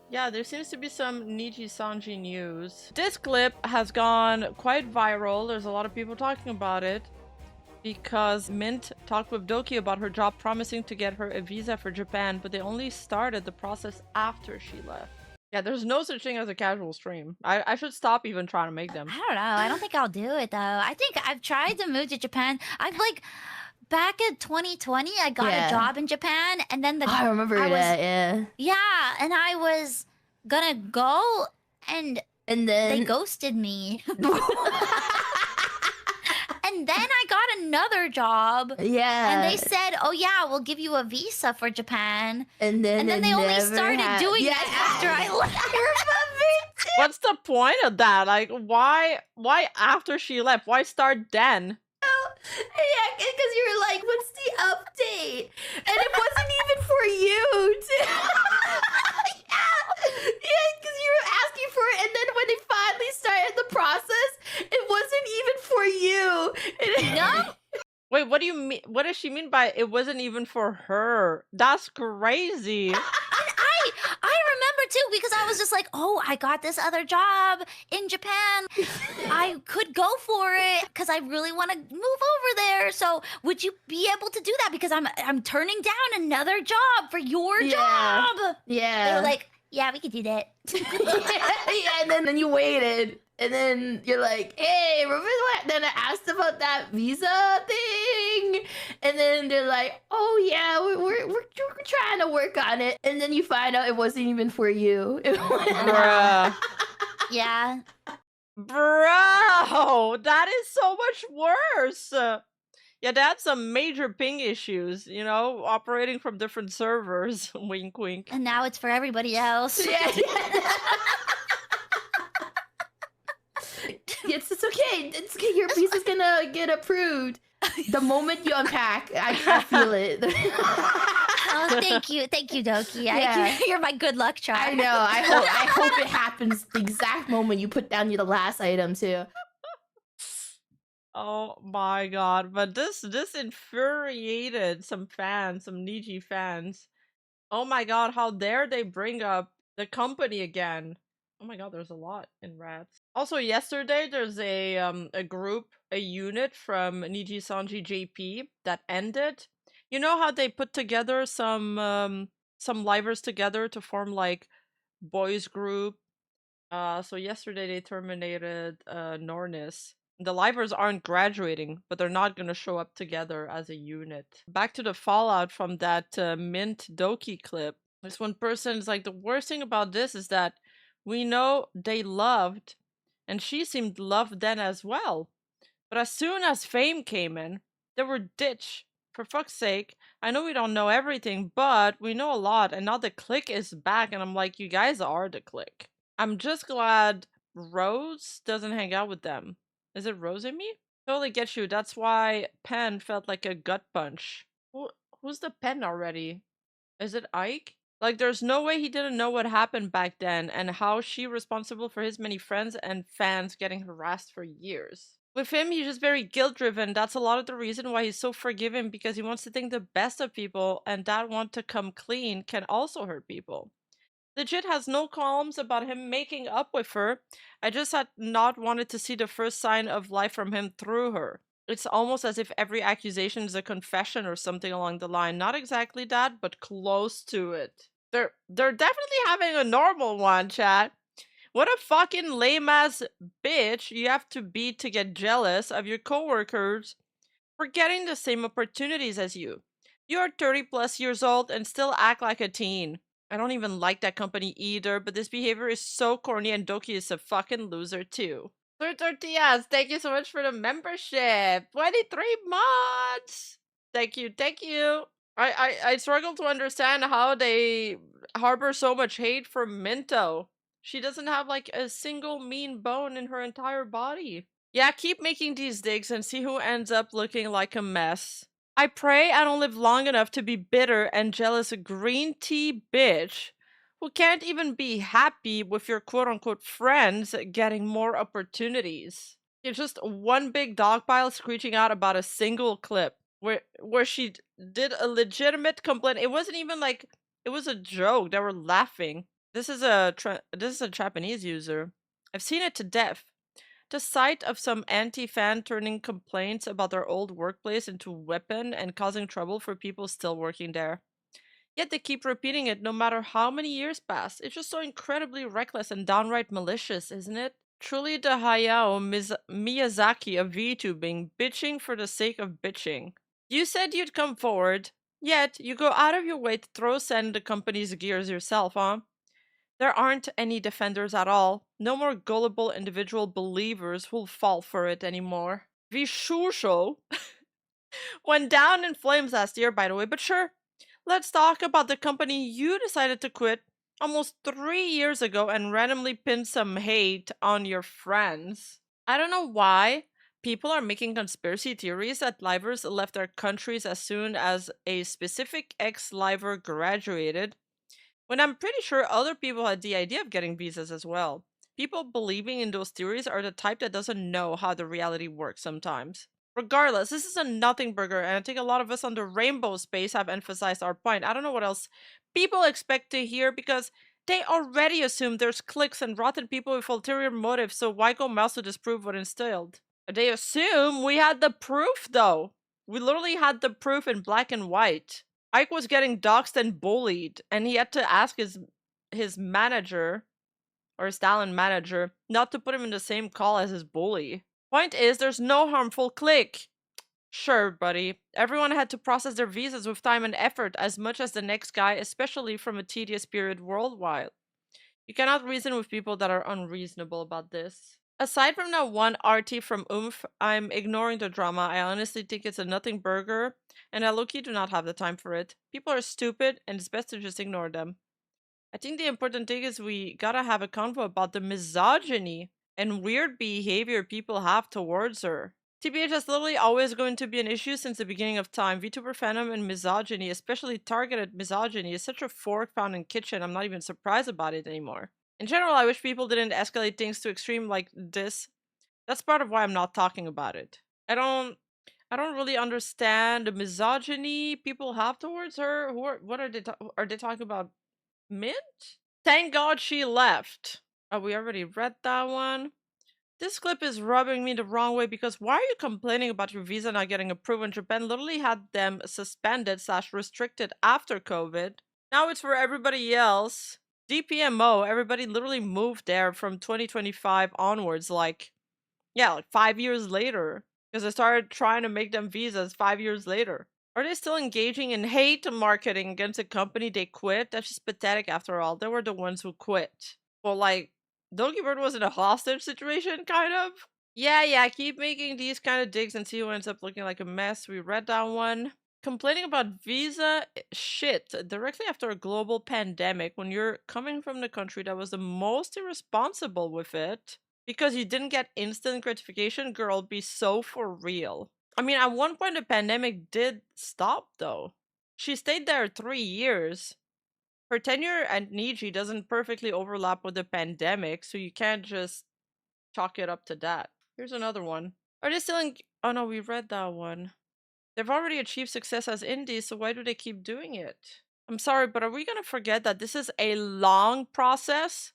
Yeah, there seems to be some Nijisanji news. This clip has gone quite viral. There's a lot of people talking about it because Mint talked with Doki about her job, promising to get her a visa for Japan, but they only started the process after she left. Yeah, there's no such thing as a casual stream. I should stop even trying to make them. I don't know. I don't think I'll do it though. I think I've tried to move to Japan. I've like back in 2020, I got a job in Japan, and then I remember that. Yeah. and I was gonna go, and And they then ghosted me. And then I got another job. yeah. And they said, "Oh yeah, we'll give you a visa for Japan." And then they only started doing that after I left. I remember too. What's the point of that? Like, why after she left? Why start then? Yeah, because you were like, "What's the update?" And it wasn't even for you, too. Yeah, because you were asking for it, and then when they finally started the process, it wasn't even for you. No? Wait, what do you mean? What does she mean by it wasn't even for her? That's crazy. I remember too, because I was just like, "Oh, I got this other job in Japan. I could go for it because I really want to move over there. So would you be able to do that? Because I'm turning down another job for your job." Yeah. They were like, "Yeah, we could do that." Yeah, and then you waited. And then you're like, "Hey, remember what?" Then I asked about that visa thing. And then they're like, "Oh yeah, we're trying to work on it." And then you find out it wasn't even for you. Bruh. Yeah. Bro, that is so much worse. Yeah, they had some major ping issues, you know, operating from different servers. Wink, wink. And now it's for everybody else. Yeah. It's okay. It's okay. Your visa's gonna get approved. The moment you unpack, I feel it. Oh, thank you, Doki. Yeah. You're my good luck charm. I know. I hope it happens the exact moment you put down the last item too. Oh my god, but this infuriated some fans, some Niji fans. Oh my god, how dare they bring up the company again? Oh my god, there's a lot in rats. Also, yesterday there's a group, a unit from Nijisanji JP that ended. You know how they put together some livers together to form like boys group. So yesterday they terminated Nornis. The livers aren't graduating, but they're not gonna show up together as a unit. Back to the fallout from that Mint Doki clip. This one person is like, the worst thing about this is that we know they loved, and she seemed loved then as well. But as soon as fame came in, they were ditched. For fuck's sake, I know we don't know everything, but we know a lot, and now the clique is back, and I'm like, you guys are the clique. I'm just glad Rose doesn't hang out with them. Is it Rose and me? Totally get you. That's why Pen felt like a gut punch. Who's the Pen already? Is it Ike? Like, there's no way he didn't know what happened back then and how she responsible for his many friends and fans getting harassed for years. With him, he's just very guilt-driven. That's a lot of the reason why he's so forgiving, because he wants to think the best of people, and that want to come clean can also hurt people. Legit has no qualms about him making up with her. I just had not wanted to see the first sign of life from him through her. It's almost as if every accusation is a confession or something along the line. Not exactly that, but close to it. They're definitely having a normal one, chat. What a fucking lame-ass bitch you have to be to get jealous of your coworkers for getting the same opportunities as you. You're 30 plus years old and still act like a teen. I don't even like that company either, but this behavior is so corny and Doki is a fucking loser too. Sir Tortillas, thank you so much for the membership. 23 months! Thank you, thank you. I struggle to understand how they harbor so much hate for Minto. She doesn't have like a single mean bone in her entire body. Yeah, keep making these digs and see who ends up looking like a mess. I pray I don't live long enough to be bitter and jealous green tea bitch who can't even be happy with your quote-unquote friends getting more opportunities. It's just one big dog pile screeching out about a single clip where she did a legitimate complaint. It wasn't even like, it was a joke. They were laughing. This is a Japanese user. I've seen it to death. The sight of some anti-fan turning complaints about their old workplace into weapon and causing trouble for people still working there. Yet they keep repeating it no matter how many years pass. It's just so incredibly reckless and downright malicious, isn't it? Truly the Hayao Miyazaki of VTubing, bitching for the sake of bitching. You said you'd come forward, yet you go out of your way to throw sand in the company's gears yourself, huh? There aren't any defenders at all. No more gullible individual believers who'll fall for it anymore. Vishusho went down in flames last year, by the way, but sure. Let's talk about the company you decided to quit almost 3 years ago and randomly pinned some hate on your friends. I don't know why people are making conspiracy theories that livers left their countries as soon as a specific ex-liver graduated, when I'm pretty sure other people had the idea of getting visas as well. People believing in those theories are the type that doesn't know how the reality works sometimes. Regardless, this is a nothing burger, and I think a lot of us on the rainbow space have emphasized our point. I don't know what else people expect to hear because they already assume there's cliques and rotten people with ulterior motives, so why go mouse to disprove what instilled? They assume we had the proof, though. We literally had the proof in black and white. Ike was getting doxxed and bullied, and he had to ask his manager, or his talent manager, not to put him in the same call as his bully. Point is, there's no harmful clique. Sure, buddy. Everyone had to process their visas with time and effort as much as the next guy, especially from a tedious period worldwide. You cannot reason with people that are unreasonable about this. Aside from that one RT from Oomph, I'm ignoring the drama. I honestly think it's a nothing burger, and I low-key do not have the time for it. People are stupid, and it's best to just ignore them. I think the important thing is we gotta have a convo about the misogyny and weird behavior people have towards her. TBH is literally always going to be an issue since the beginning of time. VTuber fandom and misogyny, especially targeted misogyny, is such a fork found in kitchen, I'm not even surprised about it anymore. In general, I wish people didn't escalate things to extreme like this. That's part of why I'm not talking about it. I don't really understand the misogyny people have towards her. What are they talking about? Mint? Thank God she left. Oh, we already read that one. This clip is rubbing me the wrong way because why are you complaining about your visa not getting approved when Japan literally had them suspended / restricted after COVID? Now it's for everybody else. DPMO, everybody literally moved there from 2025 onwards, like 5 years later. Because I started trying to make them visas 5 years later. Are they still engaging in hate marketing against a company they quit? That's just pathetic after all. They were the ones who quit. Well, like, Dokibird was in a hostage situation, kind of? Yeah, keep making these kind of digs and see who ends up looking like a mess. We read that one. Complaining about visa shit directly after a global pandemic when you're coming from the country that was the most irresponsible with it because you didn't get instant gratification, girl, be so for real. I mean, at one point the pandemic did stop though. She stayed there 3 years. Her tenure at Niji doesn't perfectly overlap with the pandemic, so you can't just chalk it up to that. Here's another one. Are they still in... Oh no, we read that one. They've already achieved success as indies, so why do they keep doing it? I'm sorry, but are we gonna forget that this is a long process?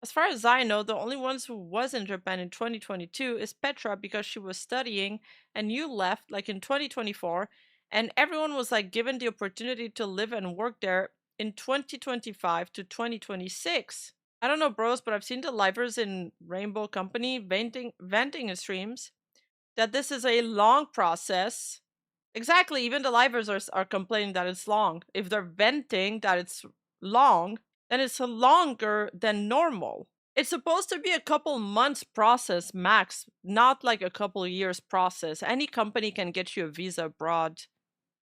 As far as I know, the only ones who was in Japan in 2022 is Petra because she was studying and you left like in 2024 and everyone was like given the opportunity to live and work there in 2025 to 2026. I don't know bros, but I've seen the livers in Rainbow Company venting in streams that this is a long process. Exactly, even the livers are complaining that it's long. If they're venting that it's long, then it's longer than normal. It's supposed to be a couple months process max, not like a couple years process. Any company can get you a visa abroad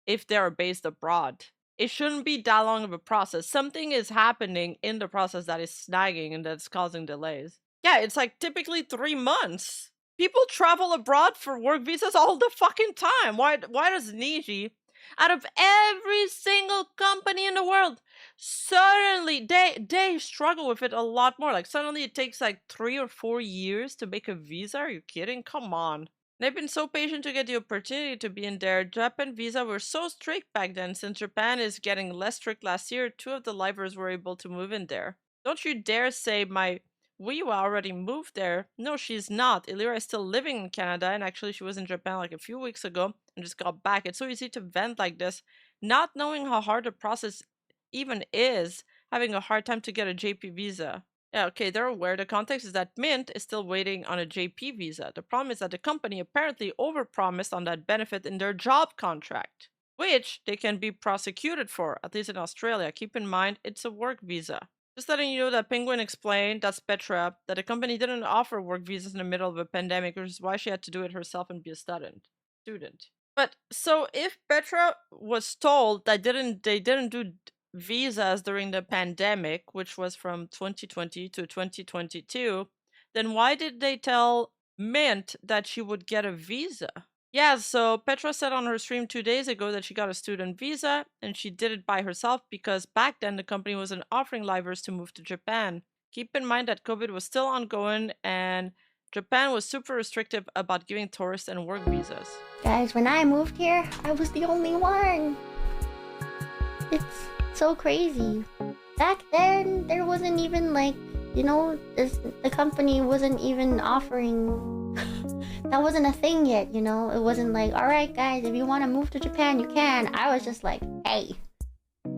if they're based abroad. It shouldn't be that long of a process. Something is happening in the process that is snagging and that's causing delays. Yeah, it's like typically 3 months. People travel abroad for work visas all the fucking time. Why does Niji, out of every single company in the world, suddenly they struggle with it a lot more? Like suddenly it takes like 3 or 4 years to make a visa? Are you kidding? Come on. They've been so patient to get the opportunity to be in there. Japan visa were so strict back then. Since Japan is getting less strict last year, 2 of the livers were able to move in there. Don't you dare say my Wiwa already moved there. No, she's not. Illyria is still living in Canada, and actually she was in Japan like a few weeks ago and just got back. It's so easy to vent like this, not knowing how hard the process even is, having a hard time to get a JP visa. Yeah, okay, they're aware. The context is that Mint is still waiting on a JP visa. The problem is that the company apparently overpromised on that benefit in their job contract, which they can be prosecuted for, at least in Australia. Keep in mind, it's a work visa. Just letting you know that Penguin explained, that's Petra, that the company didn't offer work visas in the middle of a pandemic, which is why she had to do it herself and be a student. But so if Petra was told that they didn't do visas during the pandemic, which was from 2020 to 2022, then why did they tell Mint that she would get a visa? Yeah, so Petra said on her stream 2 days ago that she got a student visa and she did it by herself because back then the company wasn't offering livers to move to Japan. Keep in mind that COVID was still ongoing and Japan was super restrictive about giving tourist and work visas. Guys, when I moved here, I was the only one. It's so crazy. Back then, there wasn't even like, you know, the company wasn't even offering. That wasn't a thing yet, you know? It wasn't like, alright guys, if you want to move to Japan, you can. I was just like, hey,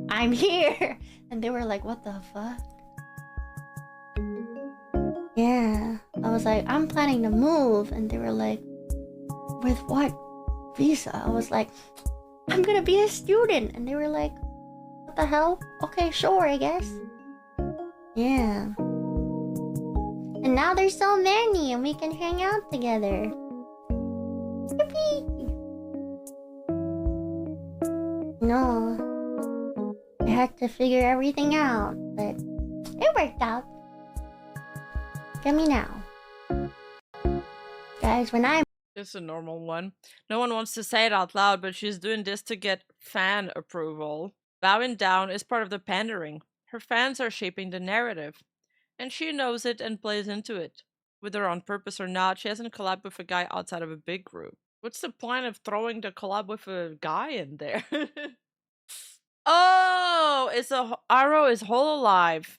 I'm here. And they were like, what the fuck? Yeah. I was like, I'm planning to move. And they were like, with what visa? I was like, I'm gonna be a student. And they were like, what the hell? Okay, sure, I guess. Yeah. And now there's so many and we can hang out together. Yippee! No. I had to figure everything out, but it worked out. Look at me now. Guys, when I It's a normal one. No one wants to say it out loud, but she's doing this to get fan approval. Bowing down is part of the pandering. Her fans are shaping the narrative. And she knows it and plays into it. Whether on purpose or not, she hasn't collabed with a guy outside of a big group. What's the point of throwing the collab with a guy in there? Oh, it's Arrow is Hololive.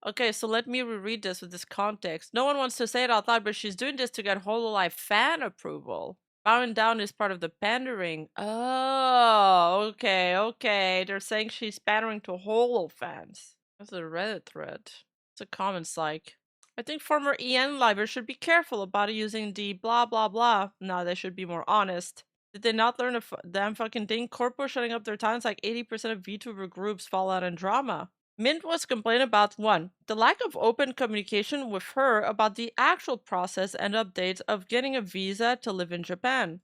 Okay, so let me reread this with this context. No one wants to say it out loud, but she's doing this to get Hololive fan approval. Bowing down is part of the pandering. Oh, okay. They're saying she's pandering to Holo fans. That's a Reddit thread. It's a comments like, I think former EN livers should be careful about using the blah blah blah. No, they should be more honest. Did they not learn a damn fucking thing? Corpo shutting up their talents like 80% of VTuber groups fall out in drama. Mint was complaining about 1. The lack of open communication with her about the actual process and updates of getting a visa to live in Japan.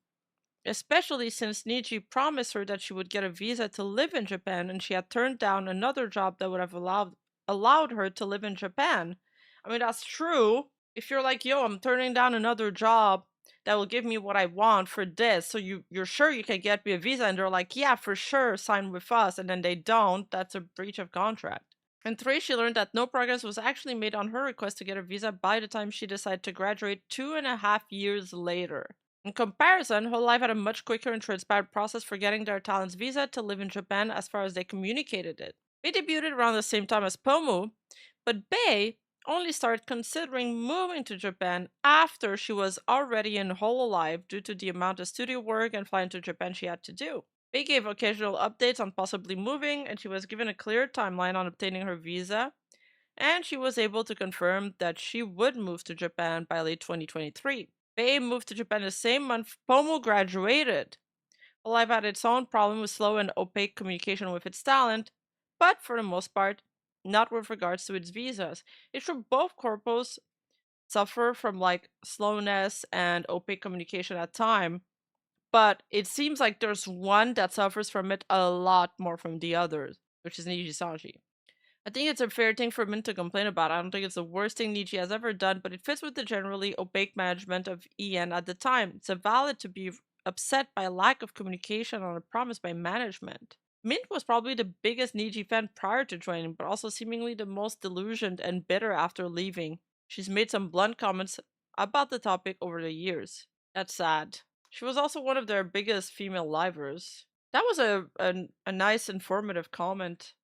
Especially since Niji promised her that she would get a visa to live in Japan and she had turned down another job that would have allowed her to live in Japan. I mean, that's true. If you're like, yo, I'm turning down another job that will give me what I want for this, so you're sure you can get me a visa, and they're like, yeah, for sure, sign with us, and then they don't, that's a breach of contract. And 3, she learned that no progress was actually made on her request to get a visa by the time she decided to graduate 2.5 years later. In comparison, Whole Life had a much quicker and transparent process for getting their talent's visa to live in Japan as far as they communicated it. They debuted around the same time as Pomu, but Bei only started considering moving to Japan after she was already in Hololive due to the amount of studio work and flying to Japan she had to do. Bei gave occasional updates on possibly moving, and she was given a clear timeline on obtaining her visa, and she was able to confirm that she would move to Japan by late 2023. Bei moved to Japan the same month Pomu graduated. Hololive had its own problem with slow and opaque communication with its talent, but for the most part, not with regards to its visas. It's true both corpos suffer from like slowness and opaque communication at time, but it seems like there's one that suffers from it a lot more from the others, which is Nijisanji. I think it's a fair thing for Mint to complain about. I don't think it's the worst thing Niji has ever done, but it fits with the generally opaque management of EN at the time. It's a valid to be upset by a lack of communication on a promise by management. Mint was probably the biggest Niji fan prior to joining, but also seemingly the most delusioned and bitter after leaving. She's made some blunt comments about the topic over the years. That's sad. She was also one of their biggest female livers. That was a nice informative comment.